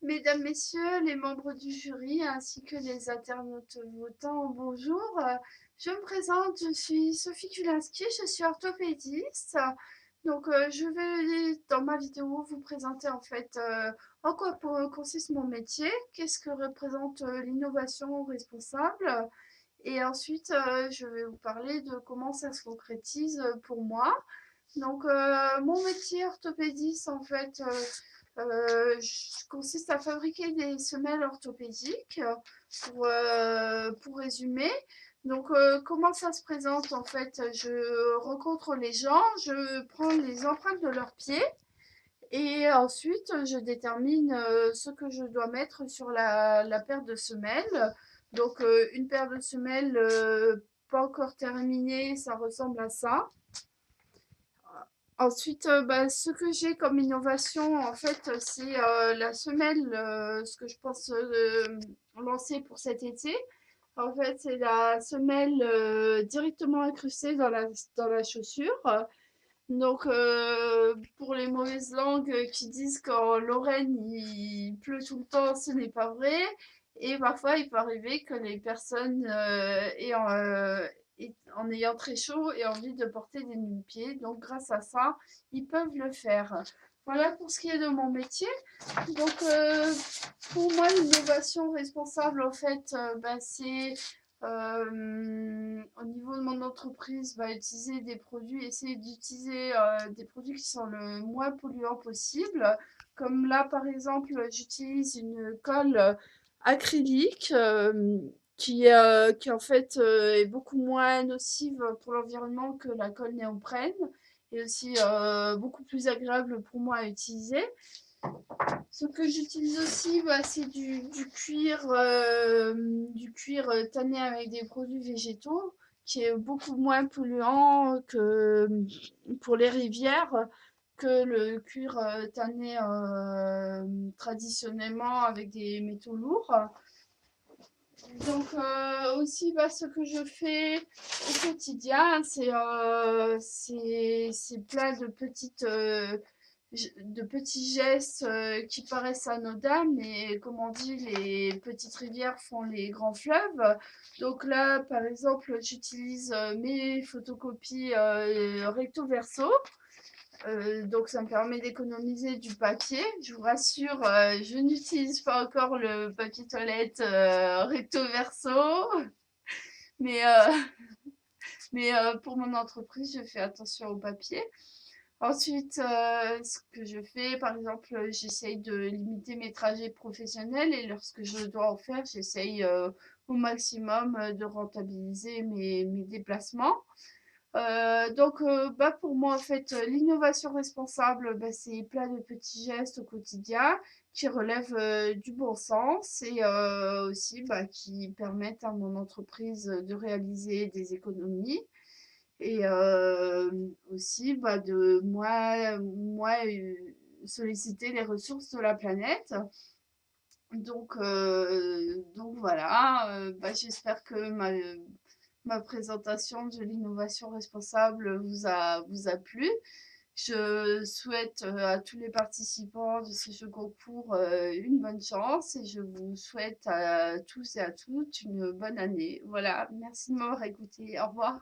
Mesdames, Messieurs, les membres du jury ainsi que les internautes votants, bonjour. Je me présente, je suis Sophie Kulinski, je suis orthopédiste. Je vais dans ma vidéo vous présenter en quoi consiste mon métier, qu'est-ce que représente l'innovation responsable, et ensuite je vais vous parler de comment ça se concrétise pour moi. Mon métier orthopédiste, consiste à fabriquer des semelles orthopédiques. Pour résumer, comment ça se présente? En fait, je rencontre les gens, je prends les empreintes de leurs pieds et ensuite je détermine ce que je dois mettre sur la paire de semelles. Une paire de semelles pas encore terminée, ça ressemble à ça. Ensuite, ce que j'ai comme innovation, c'est la semelle, ce que je pense lancer pour cet été. En fait, c'est la semelle directement incrustée dans la chaussure. Pour les mauvaises langues qui disent qu'en Lorraine, il pleut tout le temps, ce n'est pas vrai. Et parfois, il peut arriver que les personnes en ayant très chaud aient envie de porter des nu-pieds. Donc, grâce à ça, ils peuvent le faire. Voilà pour ce qui est de mon métier. Donc, euh, pour moi, l'innovation responsable, c'est au niveau de mon entreprise, utiliser des produits, essayer d'utiliser des produits qui sont le moins polluants possible. Comme là, par exemple, j'utilise une colle acrylique qui en fait est beaucoup moins nocive pour l'environnement que la colle néoprène et aussi beaucoup plus agréable pour moi à utiliser. Ce que j'utilise aussi, c'est du cuir tanné avec des produits végétaux, qui est beaucoup moins polluant que pour les rivières que le cuir tanné traditionnellement avec des métaux lourds. Ce que je fais au quotidien, c'est plein de petits gestes qui paraissent anodins, mais comme on dit, les petites rivières font les grands fleuves. Donc là, par exemple, j'utilise mes photocopies recto verso. Ça me permet d'économiser du papier. Je vous rassure, je n'utilise pas encore le papier toilette recto verso, mais, euh, pour mon entreprise, je fais attention au papier. Ensuite, ce que je fais, par exemple, j'essaye de limiter mes trajets professionnels et lorsque je dois en faire, j'essaye au maximum de rentabiliser mes déplacements. Pour moi, l'innovation responsable, c'est plein de petits gestes au quotidien qui relèvent du bon sens et aussi qui permettent à mon entreprise de réaliser des économies et aussi de moins solliciter les ressources de la planète. J'espère que ma présentation de l'innovation responsable vous a plu. Je souhaite à tous les participants de ce jeu concours une bonne chance et je vous souhaite à tous et à toutes une bonne année. Voilà, merci de m'avoir écouté. Au revoir.